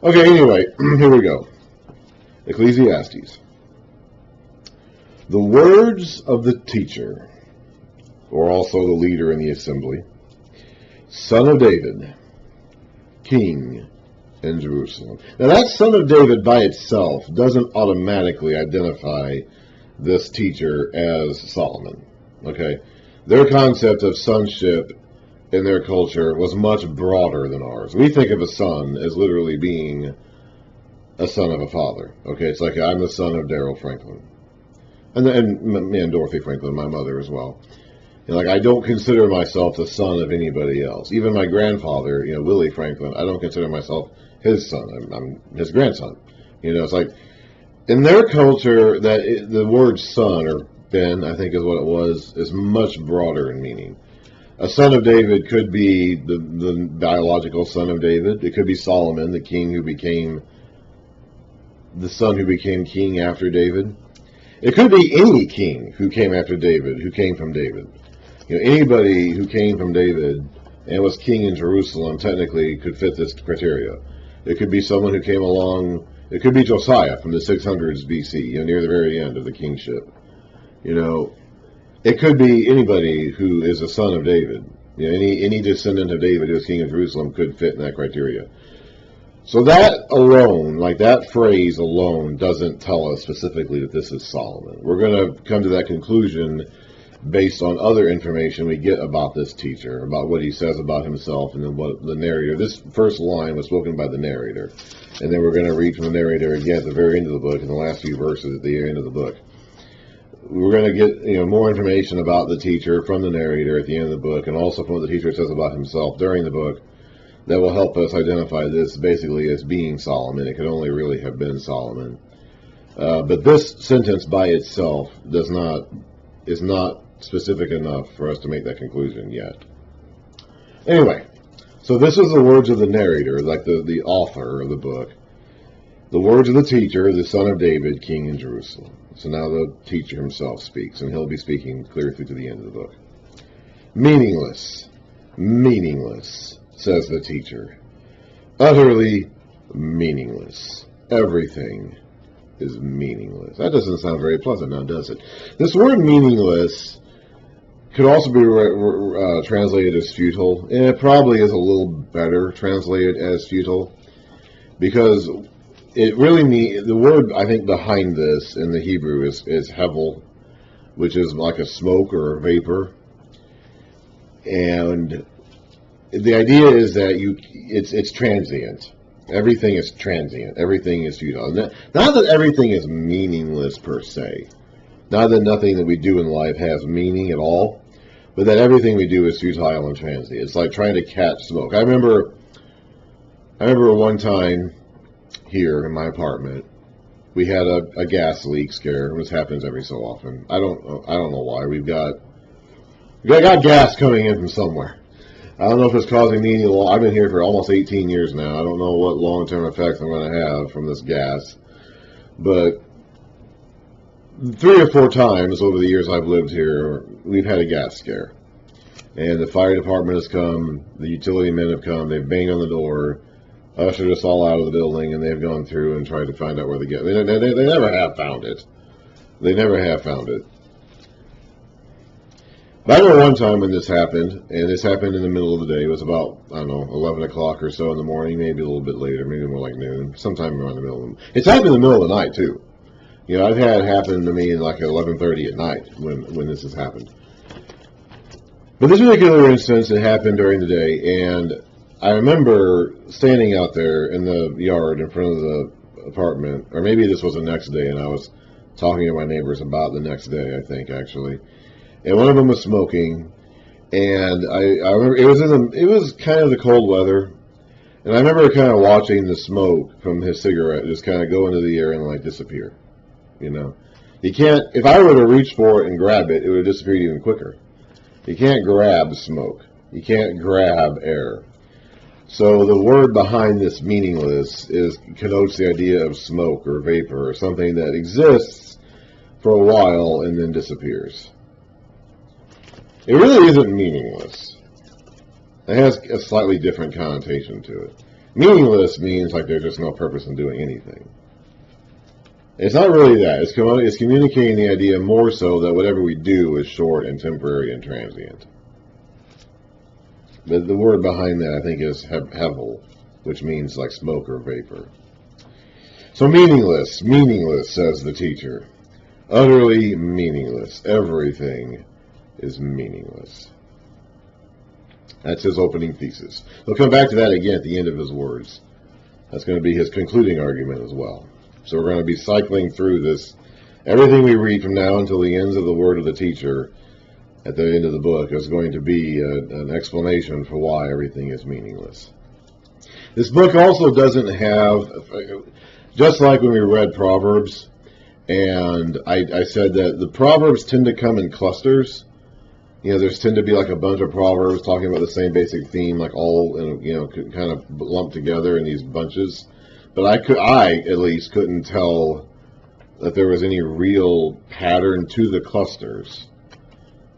Okay, anyway, here we go. Ecclesiastes. The words of the teacher, or also the leader in the assembly, son of David, king in Jerusalem. Now that son of David by itself doesn't automatically identify this teacher as Solomon. Okay? Their concept of sonship in their culture was much broader than ours. We think of a son as literally being a son of a father. Okay, it's like I'm the son of Daryl Franklin. And Dorothy Franklin, my mother as well. And like I don't consider myself the son of anybody else. Even my grandfather, Willie Franklin, I don't consider myself his son. I'm his grandson. It's like in their culture that the word son, or Ben, I think is what it was, is much broader in meaning. A son of David could be the biological son of David. It could be Solomon, the king who became the son who became king after David. It could be any king who came after David, who came from David. Anybody who came from David and was king in Jerusalem technically could fit this criteria. It could be someone who came along. It could be Josiah from the 600s BC, near the very end of the kingship. It could be anybody who is a son of David. Any descendant of David who is king of Jerusalem could fit in that criteria. So that alone, like that phrase alone, doesn't tell us specifically that this is Solomon. We're going to come to that conclusion based on other information we get about this teacher, about what he says about himself, and then what the narrator. This first line was spoken by the narrator, and then we're going to read from the narrator again at the very end of the book, in the last few verses at the end of the book. We're going to get more information about the teacher from the narrator at the end of the book, and also from what the teacher says about himself during the book. That will help us identify this basically as being Solomon. It could only really have been Solomon. But this sentence by itself is not specific enough for us to make that conclusion yet. Anyway, so this is the words of the narrator, like the author of the book. The words of the teacher, the son of David, king in Jerusalem. So now the teacher himself speaks, and he'll be speaking clear through to the end of the book. Meaningless, meaningless, says the teacher. Utterly meaningless. Everything is meaningless. That doesn't sound very pleasant now, does it? This word meaningless could also be translated as futile, and it probably is a little better translated as futile, because it really means, the word I think behind this in the Hebrew is hevel, which is like a smoke or a vapor, and the idea is that it's transient. Everything is transient. Everything is futile. Not that everything is meaningless per se. Not that nothing that we do in life has meaning at all, but that everything we do is futile and transient. It's like trying to catch smoke. I remember one time here in my apartment, we had a gas leak scare. This happens every so often. I don't know why. We got gas coming in from somewhere. I don't know if it's causing me any I've been here for almost 18 years now. I don't know what long-term effects I'm going to have from this gas. But 3 or 4 times over the years I've lived here, we've had a gas scare. And the fire department has come, the utility men have come, they've banged on the door, ushered us all out of the building, and they've gone through and tried to find out where the gas... They never have found it. They never have found it. But I remember one time when this happened, and this happened in the middle of the day. It was about, 11 o'clock or so in the morning, maybe a little bit later, maybe more like noon, sometime around the middle of the... It's happened in the middle of the night, too. I've had it happen to me in like 11:30 at night when this has happened. But this particular instance, it happened during the day, and I remember standing out there in the yard in front of the apartment, or maybe this was the next day, and I was talking to my neighbors about the next day, I think, actually. And one of them was smoking, and I remember it was kind of the cold weather, and I remember kind of watching the smoke from his cigarette just kind of go into the air and like disappear. You can't, if I were to reach for it and grab it, it would have disappeared even quicker. You can't grab smoke. You can't grab air. So the word behind this meaningless connotes the idea of smoke or vapor or something that exists for a while and then disappears. It really isn't meaningless. It has a slightly different connotation to it. Meaningless means like there's just no purpose in doing anything. It's not really that. It's communicating the idea more so that whatever we do is short and temporary and transient. But the word behind that, I think, is hevel, which means like smoke or vapor. So meaningless, says the teacher. Utterly meaningless. Everything is meaningless. That's his opening thesis. He'll come back to that again at the end of his words. That's going to be his concluding argument as well. So we're going to be cycling through this. Everything we read from now until the ends of the word of the teacher at the end of the book is going to be an explanation for why everything is meaningless. This book also doesn't have, just like when we read Proverbs, and I said that the Proverbs tend to come in clusters. You know, there's tend to be like a bunch of Proverbs talking about the same basic theme, like all, kind of lumped together in these bunches. But I at least couldn't tell that there was any real pattern to the clusters,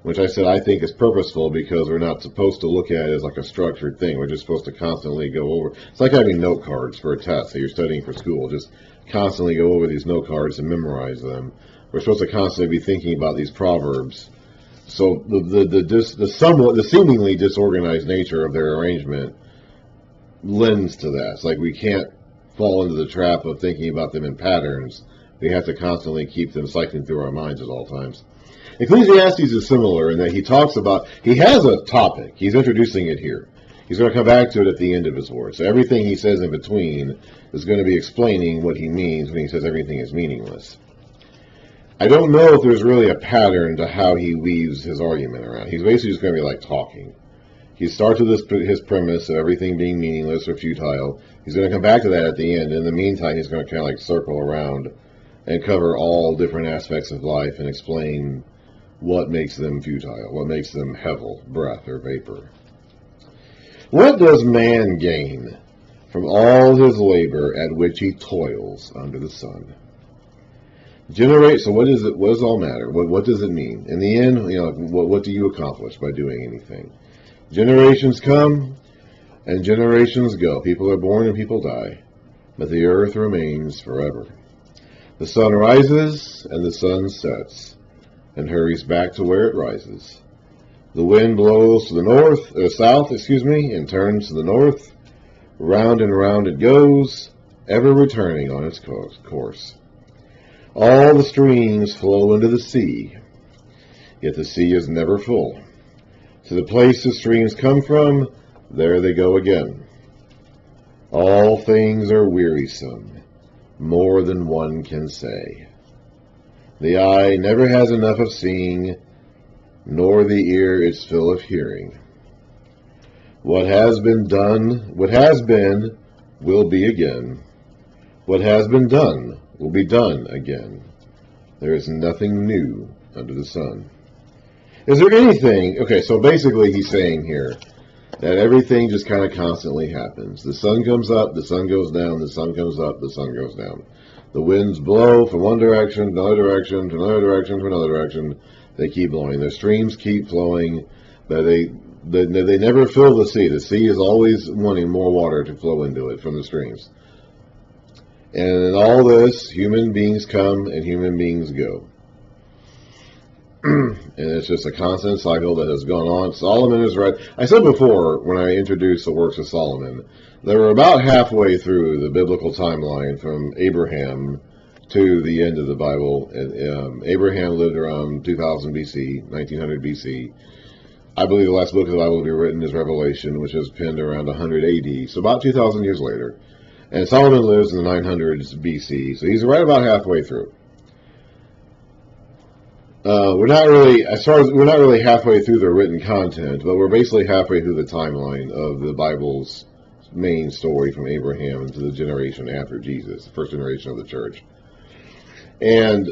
which I said I think is purposeful because we're not supposed to look at it as like a structured thing. We're just supposed to constantly go over. It's like having note cards for a test that you're studying for school. Just constantly go over these note cards and memorize them. We're supposed to constantly be thinking about these Proverbs. So the seemingly disorganized nature of their arrangement lends to that. It's like we can't fall into the trap of thinking about them in patterns. We have to constantly keep them cycling through our minds at all times. Ecclesiastes is similar in that he has a topic. He's introducing it here. He's going to come back to it at the end of his words. So everything he says in between is going to be explaining what he means when he says everything is meaningless. I don't know if there's really a pattern to how he weaves his argument around. He's basically just going to be like talking. He starts with his premise of everything being meaningless or futile. He's going to come back to that at the end. In the meantime, he's going to kind of like circle around and cover all different aspects of life and explain what makes them futile, what makes them hevel, breath, or vapor. What does man gain from all his labor at which he toils under the sun? So what is it? What does all matter? What does it mean? In the end, what do you accomplish by doing anything? Generations come and generations go. People are born and people die, but the earth remains forever. The sun rises and the sun sets and hurries back to where it rises. The wind blows to the south, and turns to the north. Round and round it goes, ever returning on its course. All the streams flow into the sea, yet the sea is never full. To the place the streams come from, there they go again. All things are wearisome, more than one can say. The eye never has enough of seeing, nor the ear its fill of hearing. What has been, will be again. What has been done will be done again. There is nothing new under the sun. Is there anything... Okay, so basically he's saying here that everything just kind of constantly happens. The sun comes up, the sun goes down, the sun comes up, the sun goes down. The winds blow from one direction to another direction, to another direction, to another direction. They keep blowing. The streams keep flowing, but they never fill the sea. The sea is always wanting more water to flow into it from the streams. And in all this, human beings come and human beings go. And it's just a constant cycle that has gone on. Solomon is right. I said before, when I introduced the works of Solomon, they were about halfway through the biblical timeline from Abraham to the end of the Bible. And, Abraham lived around 2000 BC, 1900 BC. I believe the last book of the Bible to be written is Revelation, which is penned around 100 AD, so about 2,000 years later. And Solomon lives in the 900s BC, so he's right about halfway through. We're not really halfway through the written content, but we're basically halfway through the timeline of the Bible's main story from Abraham to the generation after Jesus, the first generation of the church. And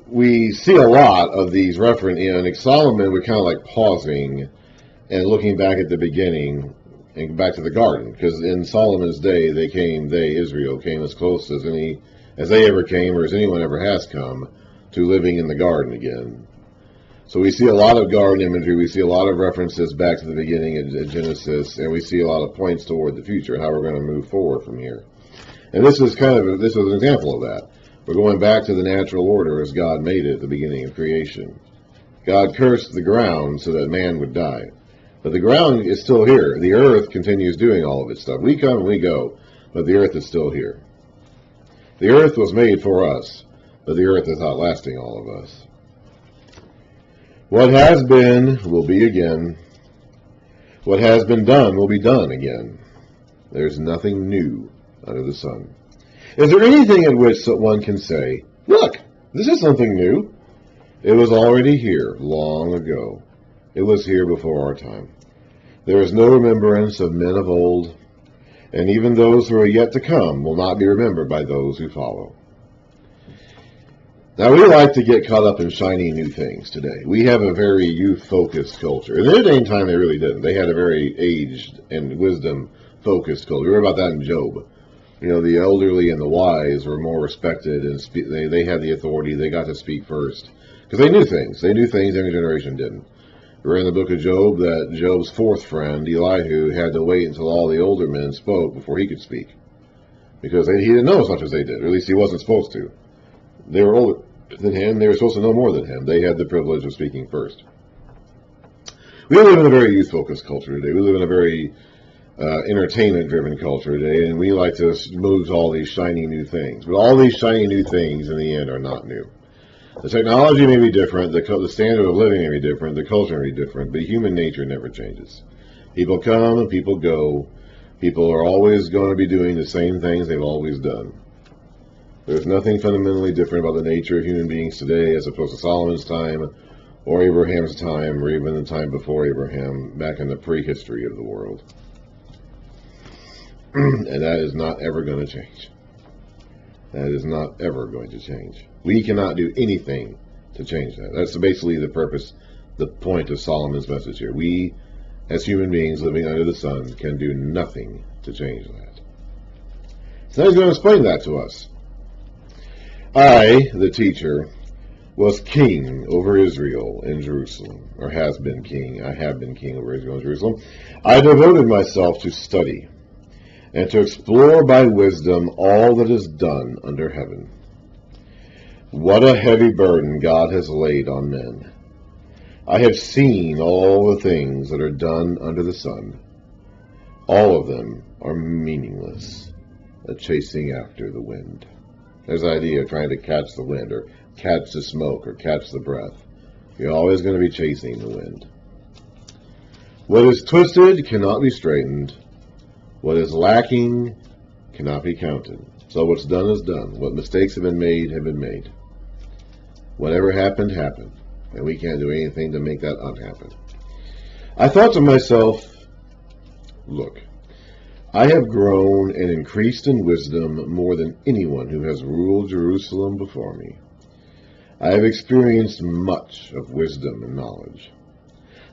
we see a lot of these referenced in Solomon. We're kind of like pausing and looking back at the beginning and back to the garden, because in Solomon's day, Israel came as close as they ever came, or as anyone ever has come, to living in the garden again. So we see a lot of garden imagery, we see a lot of references back to the beginning of Genesis, and we see a lot of points toward the future, how we're going to move forward from here. And this is an example of that. We're going back to the natural order as God made it at the beginning of creation. God cursed the ground so that man would die. But the ground is still here. The earth continues doing all of its stuff. We come and we go, but the earth is still here. The earth was made for us, but the earth is outlasting all of us. What has been will be again. What has been done will be done again. There's nothing new under the sun. Is there anything in which one can say, look, this is something new? It was already here long ago. It was here before our time. There is no remembrance of men of old, and even those who are yet to come will not be remembered by those who follow. Now, we like to get caught up in shiny new things today. We have a very youth-focused culture. In their day and time, they really didn't. They had a very aged and wisdom-focused culture. We read about that in Job. You know, the elderly and the wise were more respected, and they had the authority. They got to speak first. Because they knew things. They knew things every generation didn't. We read in the book of Job that Job's fourth friend, Elihu, had to wait until all the older men spoke before he could speak. Because he didn't know as much as they did. Or at least he wasn't supposed to. They were older than him. They were supposed to know more than him. They had the privilege of speaking first. We live in a very youth-focused culture today. We live in a very entertainment-driven culture today, and we like to move to all these shiny new things. But all these shiny new things, in the end, are not new. The technology may be different, the standard of living may be different, the culture may be different, but human nature never changes. People come and people go. People are always going to be doing the same things they've always done. There's nothing fundamentally different about the nature of human beings today as opposed to Solomon's time, or Abraham's time, or even the time before Abraham, back in the prehistory of the world. And that is not ever going to change. That is not ever going to change. We cannot do anything to change that. That's basically the purpose, the point of Solomon's message here. We, as human beings living under the sun, can do nothing to change that. So now he's going to explain that to us. I, the teacher, was king over Israel in Jerusalem, or has been king. I have been king over Israel in Jerusalem. I devoted myself to study and to explore by wisdom all that is done under heaven. What a heavy burden God has laid on men. I have seen all the things that are done under the sun. All of them are meaningless, a chasing after the wind. There's the idea of trying to catch the wind, or catch the smoke, or catch the breath. You're always going to be chasing the wind. What is twisted cannot be straightened. What is lacking cannot be counted. So what's done is done. What mistakes have been made have been made. Whatever happened, happened. And we can't do anything to make that unhappen. I thought to myself, look, I have grown and increased in wisdom more than anyone who has ruled Jerusalem before me. I have experienced much of wisdom and knowledge.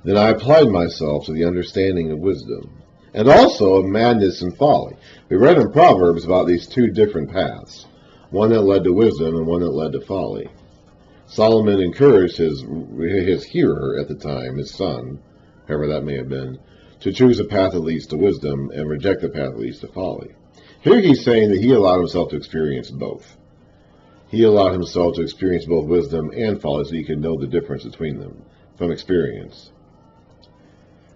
Then I applied myself to the understanding of wisdom, and also of madness and folly. We read in Proverbs about these two different paths, one that led to wisdom and one that led to folly. Solomon encouraged his hearer at the time, his son, however that may have been, to choose a path that leads to wisdom and reject the path that leads to folly. Here he's saying that he allowed himself to experience both. He allowed himself to experience both wisdom and folly so he could know the difference between them from experience.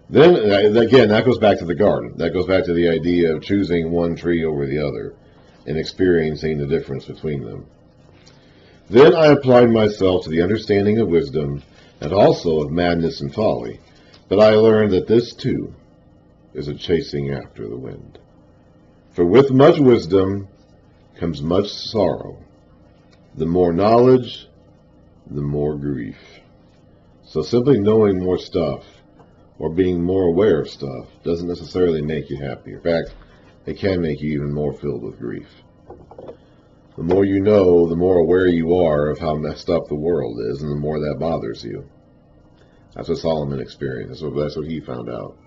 Then, again, that goes back to the garden. That goes back to the idea of choosing one tree over the other and experiencing the difference between them. Then I applied myself to the understanding of wisdom and also of madness and folly. But I learned that this, too, is a chasing after the wind. For with much wisdom comes much sorrow. The more knowledge, the more grief. So simply knowing more stuff or being more aware of stuff doesn't necessarily make you happy. In fact, it can make you even more filled with grief. The more you know, the more aware you are of how messed up the world is, and the more that bothers you. That's what Solomon experienced. That's what he found out.